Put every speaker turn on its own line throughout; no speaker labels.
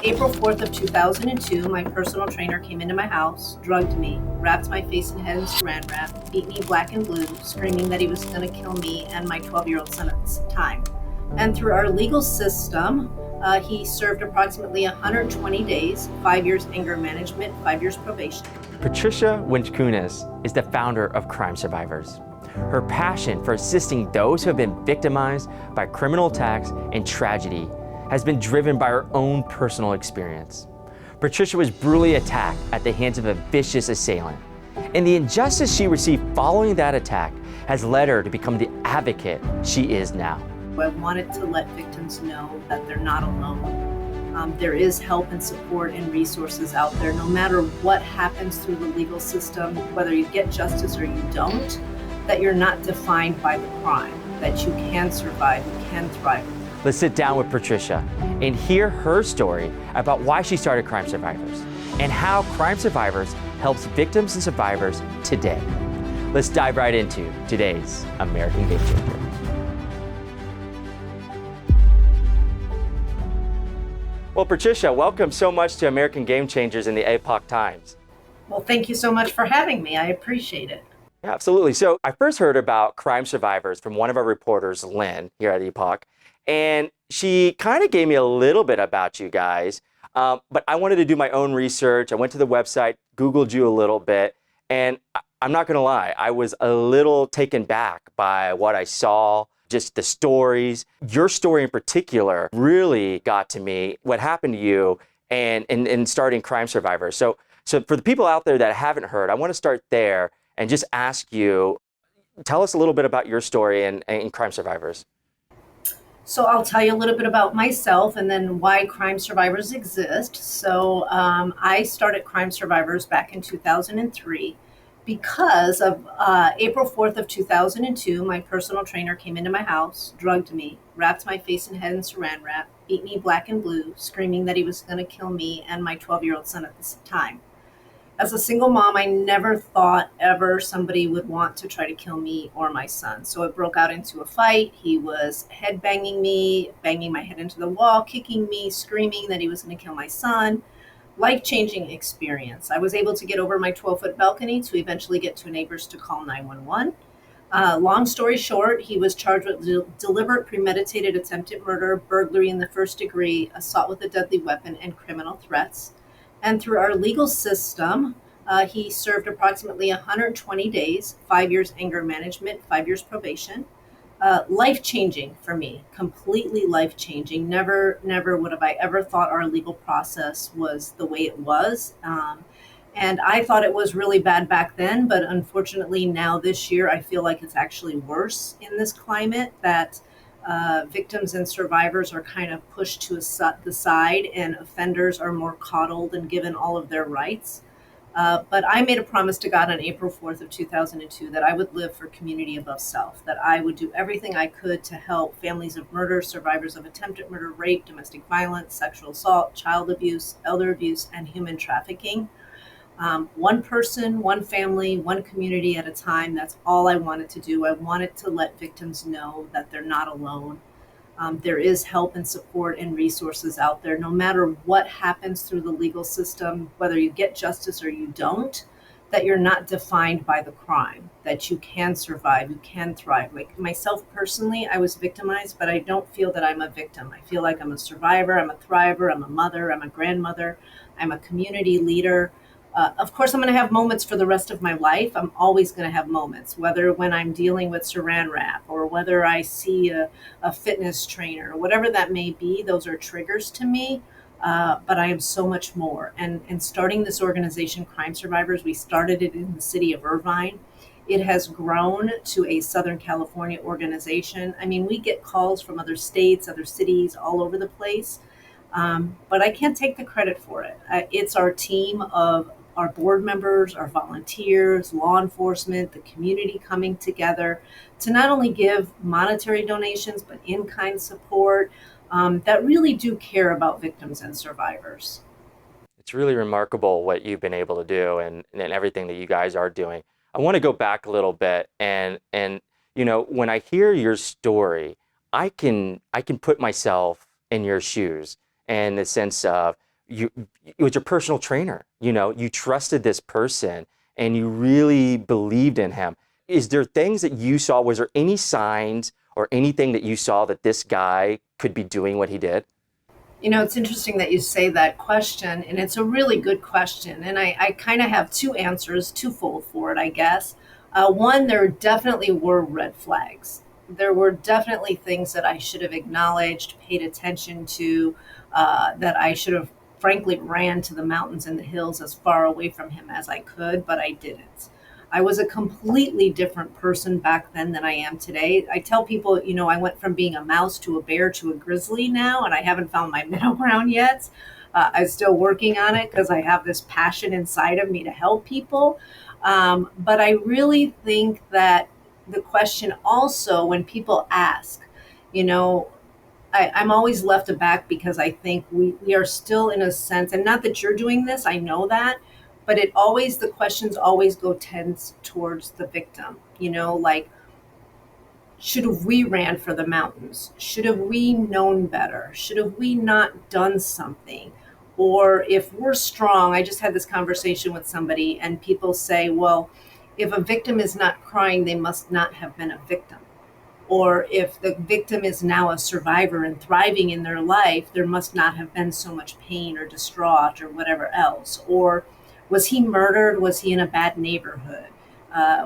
April 4th of 2002, my personal trainer came into my house, drugged me, wrapped my face and head in Saran wrap, beat me black and blue, screaming that he was going to kill me and my 12-year-old son at the time. And through our legal system, he served approximately 120 days, 5 years anger management, 5 years probation.
Patricia Wenskunas is the founder of Crime Survivors. Her passion for assisting those who have been victimized by criminal attacks and tragedy has been driven by her own personal experience. Patricia was brutally attacked at the hands of a vicious assailant, and the injustice she received following that attack has led her to become the advocate she is now.
I wanted to let victims know that they're not alone. There is help and support and resources out there, no matter what happens through the legal system, whether you get justice or you don't, that you're not defined by the crime, that you can survive, you can thrive.
Let's sit down with Patricia and hear her story about why she started Crime Survivors and how Crime Survivors helps victims and survivors today. Let's dive right into today's American Game Changer. Well, Patricia, welcome so much to American Game Changers in the Epoch Times.
Well, thank you so much for having me. I appreciate it.
Yeah, absolutely. So I first heard about Crime Survivors from one of our reporters, Lynn, here at Epoch. And she kind of gave me a little bit about you guys, but I wanted to do my own research. I went to the website, Googled you a little bit, and I'm not going to lie, I was a little taken back by what I saw, just the stories. Your story in particular really got to me, what happened to you and starting Crime Survivors. So for the people out there that haven't heard, I want to start there and just ask you, tell us a little bit about your story and Crime Survivors.
So I'll tell you a little bit about myself and then why Crime Survivors exist. So I started Crime Survivors back in 2003 because of April 4th of 2002, my personal trainer came into my house, drugged me, wrapped my face and head in Saran wrap, beat me black and blue, screaming that he was going to kill me and my 12-year-old son at the time. As a single mom, I never thought ever somebody would want to try to kill me or my son. So it broke out into a fight. He was head banging me, banging my head into the wall, kicking me, screaming that he was going to kill my son. Life-changing experience. I was able to get over my 12-foot balcony to eventually get to neighbors to call 911. Long story short, he was charged with deliberate premeditated attempted murder, burglary in the first degree, assault with a deadly weapon, and criminal threats. And through our legal system, he served approximately 120 days, 5 years anger management, 5 years probation. Life-changing for me, completely life-changing. Never would have I ever thought our legal process was the way it was. And I thought it was really bad back then, but unfortunately now this year, I feel like it's actually worse in this climate, that victims and survivors are kind of pushed to the side and offenders are more coddled and given all of their rights. But I made a promise to God on April 4th of 2002 that I would live for community above self, that I would do everything I could to help families of murder, survivors of attempted murder, rape, domestic violence, sexual assault, child abuse, elder abuse, and human trafficking. One person, one family, one community at a time. That's all I wanted to do. I wanted to let victims know that they're not alone. There is help and support and resources out there, no matter what happens through the legal system, whether you get justice or you don't, that you're not defined by the crime, that you can survive, you can thrive. Like myself personally, I was victimized, but I don't feel that I'm a victim. I feel like I'm a survivor, I'm a thriver, I'm a mother, I'm a grandmother, I'm a community leader. Of course, I'm going to have moments for the rest of my life. I'm always going to have moments, whether when I'm dealing with Saran wrap or whether I see a fitness trainer, whatever that may be, those are triggers to me. But I am so much more. And starting this organization, Crime Survivors, we started it in the city of Irvine. It has grown to a Southern California organization. I mean, we get calls from other states, other cities, all over the place. But I can't take the credit for it. It's our team of our board members, our volunteers, law enforcement, the community coming together to not only give monetary donations, but in-kind support that really do care about victims and survivors.
It's really remarkable what you've been able to do and everything that you guys are doing. I want to go back a little bit and when I hear your story, I can put myself in your shoes in the sense of you it was your personal trainer. You trusted this person and you really believed in him. Is there things that you saw? Was there any signs or anything that you saw that this guy could be doing what he did?
It's interesting that you say that question, and it's a really good question. And I kind of have two answers, twofold for it, I guess. One, there definitely were red flags. There were definitely things that I should have acknowledged, paid attention to, that I should have, frankly, ran to the mountains and the hills as far away from him as I could, but I didn't. I was a completely different person back then than I am today. I tell people, I went from being a mouse to a bear to a grizzly now, and I haven't found my middle ground yet. I'm still working on it because I have this passion inside of me to help people. But I really think that the question also, when people ask, you know, I'm always left aback because I think we are still in a sense, and not that you're doing this, I know that, but the questions always go tends towards the victim, like, should have we ran for the mountains? Should have we known better? Should have we not done something? Or if we're strong, I just had this conversation with somebody and people say, well, if a victim is not crying, they must not have been a victim. Or if the victim is now a survivor and thriving in their life, there must not have been so much pain or distraught or whatever else. Or was he murdered? Was he in a bad neighborhood?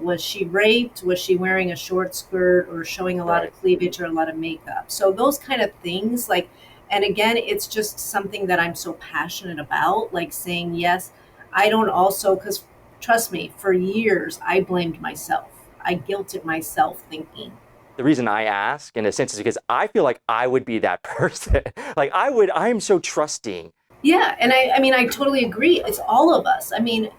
Was she raped? Was she wearing a short skirt or showing a lot
Right.
of cleavage or a lot of makeup? So those kind of things, like, and again, it's just something that I'm so passionate about, like saying, yes, I don't also, because trust me, for years, I blamed myself. I guilted myself thinking,
The reason I ask, in a sense, is because I feel like I would be that person. Like I am so trusting.
yeah, and I mean, I totally agree. It's all of us. I mean,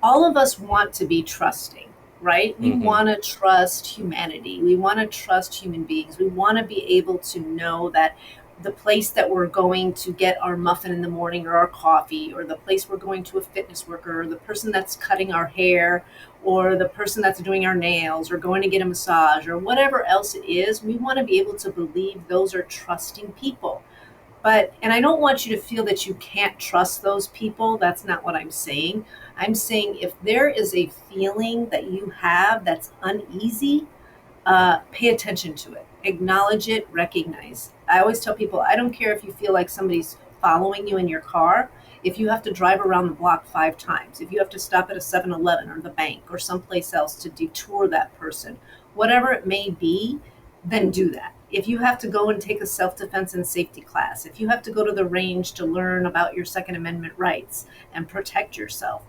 all of us want to be trusting, right? We
Hmm.
want to trust humanity. We want to trust human beings. We want to be able to know that the place that we're going to get our muffin in the morning or our coffee, or the place we're going to a fitness worker, or the person that's cutting our hair, or the person that's doing our nails, or going to get a massage, or whatever else it is, we want to be able to believe those are trusting people. But, and I don't want you to feel that you can't trust those people. That's not what I'm saying. I'm saying if there is a feeling that you have that's uneasy, pay attention to it, acknowledge it, recognize. I always tell people, I don't care if you feel like somebody's following you in your car. If you have to drive around the block 5 times, if you have to stop at a 7-Eleven or the bank or someplace else to detour that person, whatever it may be, then do that. If you have to go and take a self defense and safety class, if you have to go to the range to learn about your Second Amendment rights and protect yourself,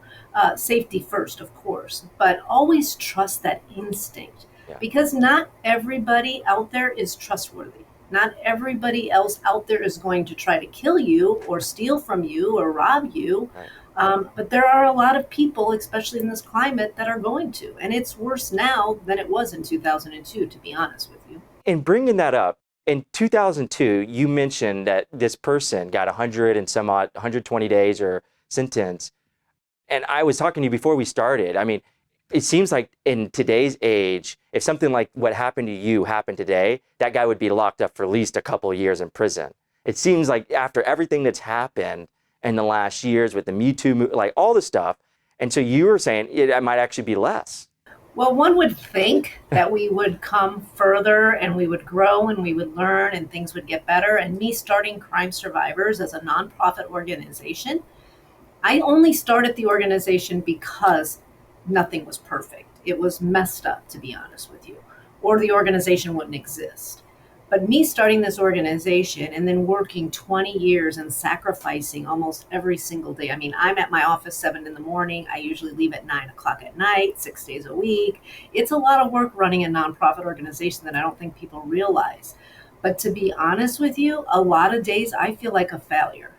safety first, of course, but always trust that instinct,
Yeah.
because not everybody out there is trustworthy. Not everybody else out there is going to try to kill you or steal from you or rob you.
Right.
But there are a lot of people, especially in this climate, that are going to. And it's worse now than it was in 2002, to be honest with you.
And bringing that up, in 2002, you mentioned that this person got 100 and some odd, 120 days or sentence. And I was talking to you before we started. I mean, it seems like in today's age, if something like what happened to you happened today, that guy would be locked up for at least a couple of years in prison. It seems like after everything that's happened in the last years with the Me Too, like all this stuff. And so you were saying it might actually be less.
Well, one would think that we would come further and we would grow and we would learn and things would get better. And me starting Crime Survivors as a nonprofit organization, I only started the organization because nothing was perfect. It was messed up, to be honest with you, or the organization wouldn't exist. But me starting this organization and then working 20 years and sacrificing almost every single day. I mean, I'm at my office 7 in the morning. I usually leave at 9 o'clock at night, 6 days a week. It's a lot of work running a nonprofit organization that I don't think people realize. But to be honest with you, a lot of days I feel like a failure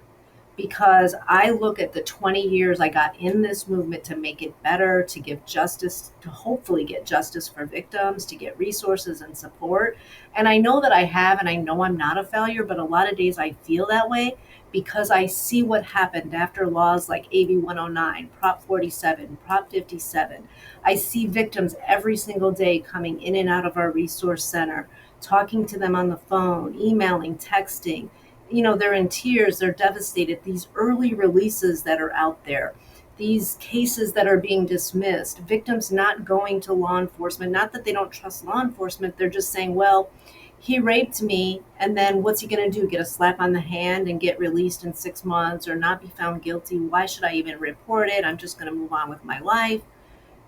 because I look at the 20 years I got in this movement to make it better, to give justice, to hopefully get justice for victims, to get resources and support. And I know that I have, and I know I'm not a failure, but a lot of days I feel that way because I see what happened after laws like AB 109, Prop 47, Prop 57. I see victims every single day coming in and out of our resource center, talking to them on the phone, emailing, texting. they're in tears, they're devastated. These early releases that are out there, these cases that are being dismissed, victims not going to law enforcement, not that they don't trust law enforcement, they're just saying, well, he raped me, and then what's he going to do? Get a slap on the hand and get released in 6 months or not be found guilty? Why should I even report it? I'm just going to move on with my life.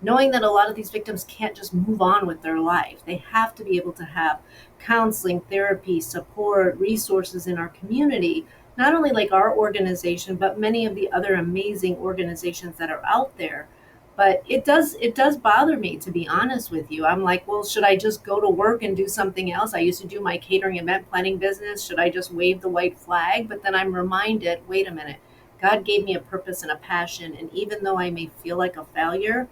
Knowing that a lot of these victims can't just move on with their life. They have to be able to have counseling, therapy, support, resources in our community, not only like our organization, but many of the other amazing organizations that are out there. But it does bother me, to be honest with you. I'm like, well, should I just go to work and do something else? I used to do my catering event planning business. Should I just wave the white flag? But then I'm reminded, wait a minute, God gave me a purpose and a passion. And even though I may feel like a failure,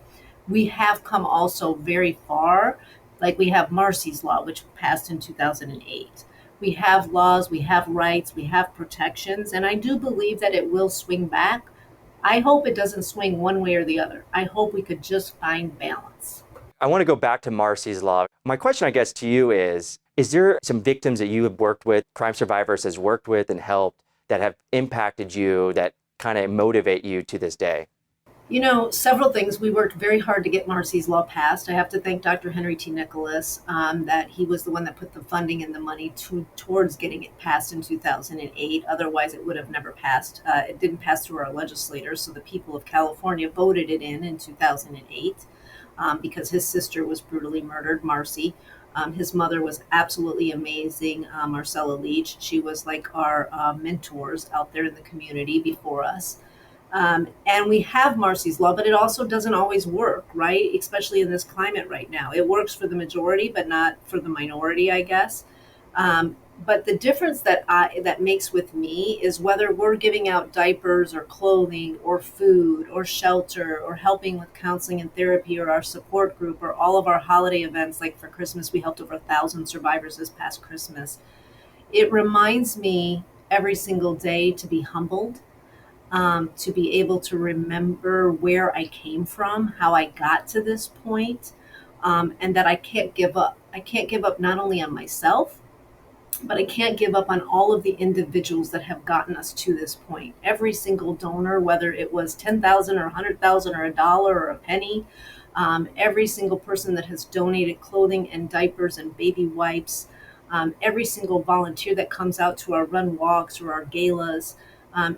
we have come also very far. Like we have Marcy's Law, which passed in 2008. We have laws, we have rights, we have protections, and I do believe that it will swing back. I hope it doesn't swing one way or the other. I hope we could just find balance.
I want to go back to Marcy's Law. My question, I guess, to you is there some victims that you have worked with, crime survivors has worked with and helped that have impacted you that kind of motivate you to this day?
Several things. We worked very hard to get Marcy's Law passed. I have to thank Dr. Henry T. Nicholas, that he was the one that put the funding and the money towards getting it passed in 2008. Otherwise, it would have never passed. It didn't pass through our legislators, so the people of California voted it in 2008, because his sister was brutally murdered, Marcy. His mother was absolutely amazing, Marcella Leach. She was like our mentors out there in the community before us. And we have Marcy's Law, but it also doesn't always work, right? Especially in this climate right now. It works for the majority, but not for the minority, I guess. But the difference that makes with me is whether we're giving out diapers or clothing or food or shelter or helping with counseling and therapy or our support group or all of our holiday events. Like for Christmas, we helped over 1,000 survivors this past Christmas. It reminds me every single day to be humbled, to be able to remember where I came from, how I got to this point, and that I can't give up. I can't give up not only on myself, but I can't give up on all of the individuals that have gotten us to this point. Every single donor, whether it was 10,000 or 100,000 or a dollar or a penny, every single person that has donated clothing and diapers and baby wipes, every single volunteer that comes out to our run walks or our galas,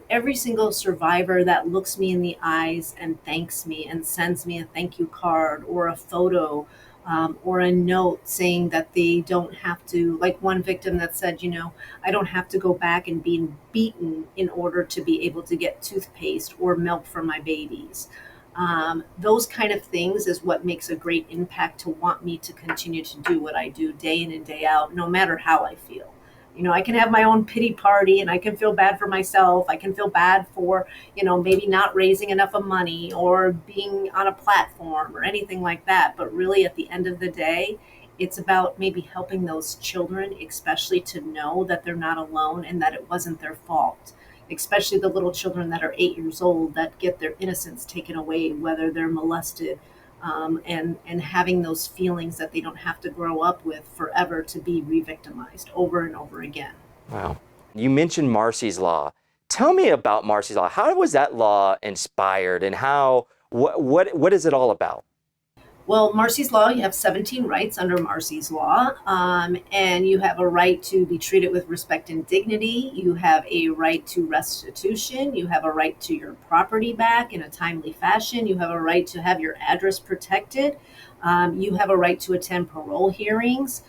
every single survivor that looks me in the eyes and thanks me and sends me a thank you card or a photo, or a note saying that they don't have to, like one victim that said, I don't have to go back and be beaten in order to be able to get toothpaste or milk for my babies. Those kind of things is what makes a great impact to want me to continue to do what I do day in and day out, no matter how I feel. I can have my own pity party and I can feel bad for myself. I can feel bad for, maybe not raising enough of money or being on a platform or anything like that. But really, at the end of the day, it's about maybe helping those children, especially to know that they're not alone and that it wasn't their fault. Especially the little children that are 8 years old that get their innocence taken away, whether they're molested, and having those feelings that they don't have to grow up with forever to be re-victimized over and over again.
Wow. You mentioned Marcy's Law. Tell me about Marcy's Law. How was that law inspired and what is it all about?
Well, Marcy's Law, you have 17 rights under Marcy's Law, and you have a right to be treated with respect and dignity. You have a right to restitution. You have a right to your property back in a timely fashion. You have a right to have your address protected. You have a right to attend parole hearings.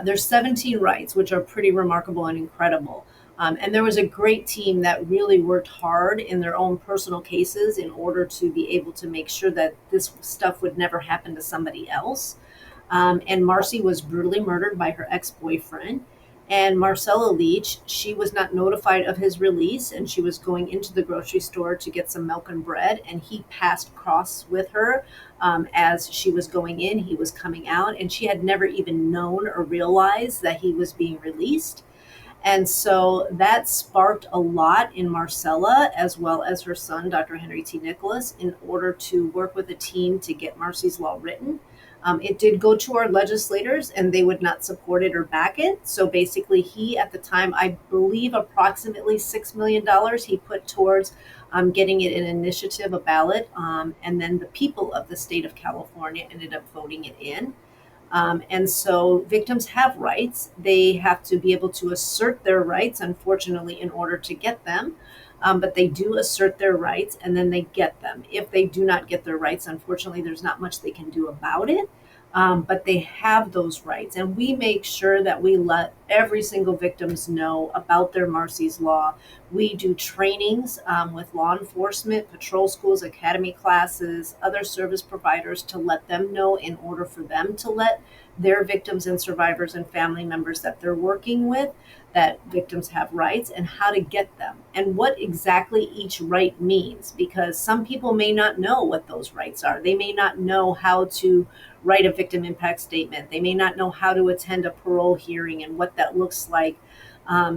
There's 17 rights, which are pretty remarkable and incredible. And there was a great team that really worked hard in their own personal cases in order to be able to make sure that this stuff would never happen to somebody else. And Marcy was brutally murdered by her ex-boyfriend. And Marcella Leach, she was not notified of his release, and she was going into the grocery store to get some milk and bread, and he passed across with her. As she was going in, he was coming out, and she had never even known or realized that he was being released. And so that sparked a lot in Marcella, as well as her son, Dr. Henry T. Nicholas, in order to work with a team to get Marcy's Law written. It did go to our legislators and they would not support it or back it. So basically, he at the time, I believe approximately $6 million he put towards getting it an initiative, a ballot. And then the people of the state of California ended up voting it in. And so victims have rights. They have to be able to assert their rights, unfortunately, in order to get them. But they do assert their rights and then they get them. If they do not get their rights, unfortunately, there's not much they can do about it. But they have those rights. And we make sure that we let every single victims know about their Marcy's Law. We do trainings with law enforcement, patrol schools, academy classes, other service providers to let them know in order for them to let their victims and survivors and family members that they're working with that victims have rights and how to get them and what exactly each right means, because some people may not know what those rights are. They may not know how to write a victim impact statement. They may not know how to attend a parole hearing and what that looks like.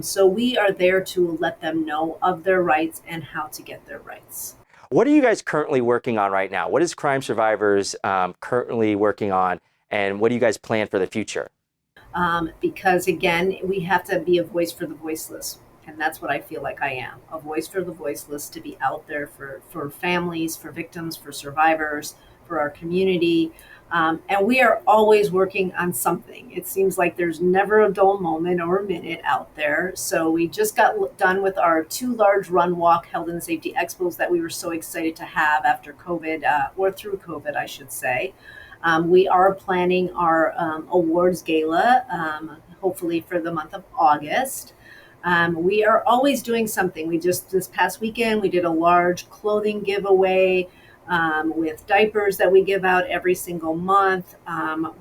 So we are there to let them know of their rights and how to get their rights.
What are you guys currently working on right now? What is Crime Survivors currently working on, and what do you guys plan for the future?
Because again, we have to be a voice for the voiceless. And that's what I feel like I am, a voice for the voiceless, to be out there for families, for victims, for survivors, for our community. And we are always working on something. It seems like there's never a dull moment or a minute out there. So we just got done with our 2 large run walk health and safety expos that we were so excited to have after COVID, or through COVID, I should say. We are planning our awards gala, hopefully for the month of August. We are always doing something. We just, this past weekend, we did a large clothing giveaway with diapers that we give out every single month.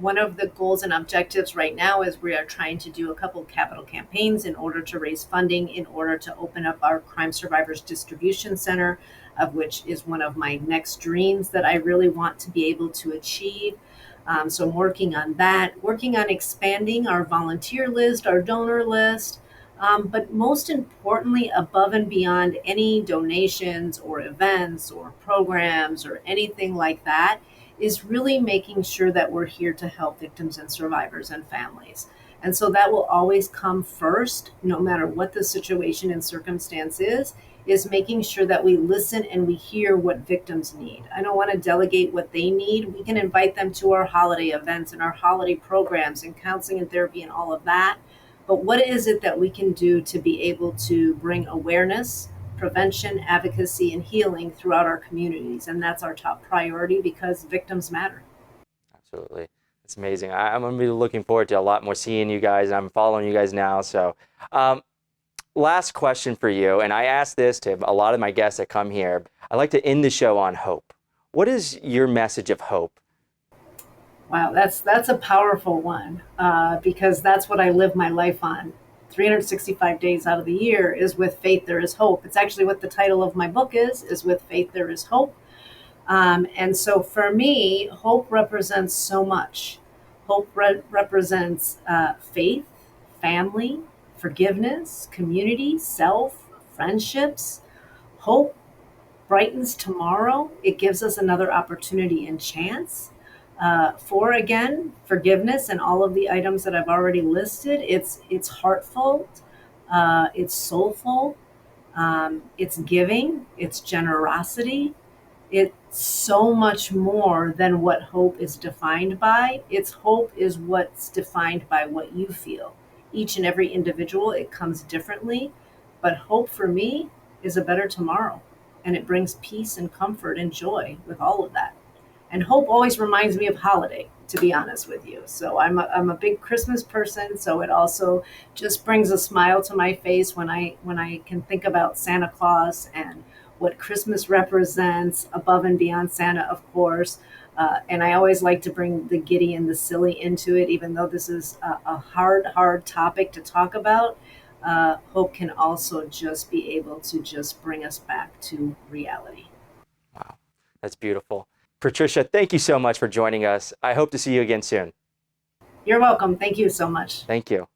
One of the goals and objectives right now is we are trying to do a couple of capital campaigns in order to raise funding, in order to open up our Crime Survivors Distribution Center, of which is one of my next dreams that I really want to be able to achieve. So I'm working on that, working on expanding our volunteer list, our donor list. But most importantly, above and beyond any donations or events or programs or anything like that, is really making sure that we're here to help victims and survivors and families. And so that will always come first, no matter what the situation and circumstance is making sure that we listen and we hear what victims need. I don't want to delegate what they need. We can invite them to our holiday events and our holiday programs and counseling and therapy and all of that. But what is it that we can do to be able to bring awareness, prevention, advocacy, and healing throughout our communities? And that's our top priority because victims matter.
Absolutely. It's amazing. I'm going to be looking forward to a lot more seeing you guys. I'm following you guys now. So last question for you, and I ask this to a lot of my guests that come here. I like to end the show on hope. What is your message of hope?
Wow, that's a powerful one because that's what I live my life on. 365 days out of the year is with faith there is hope. It's actually what the title of my book is with faith there is hope. And so for me, hope represents so much. Hope represents faith, family, forgiveness, community, self, friendships. Hope brightens tomorrow. It gives us another opportunity and chance. For again, forgiveness and all of the items that I've already listed. It's heartfelt, it's soulful, it's giving, it's generosity. It's so much more than what hope is defined by. Its hope is what's defined by what you feel. Each and every individual, it comes differently, but hope for me is a better tomorrow, and it brings peace and comfort and joy with all of that. And hope always reminds me of holiday, to be honest with you. So I'm a big Christmas person, so it also just brings a smile to my face when I can think about Santa Claus and what Christmas represents, above and beyond Santa, of course. And I always like to bring the giddy and the silly into it, even though this is a hard topic to talk about. Hope can also just be able to just bring us back to reality.
Wow, that's beautiful. Patricia, thank you so much for joining us. I hope to see you again soon.
You're welcome. Thank you so much.
Thank you.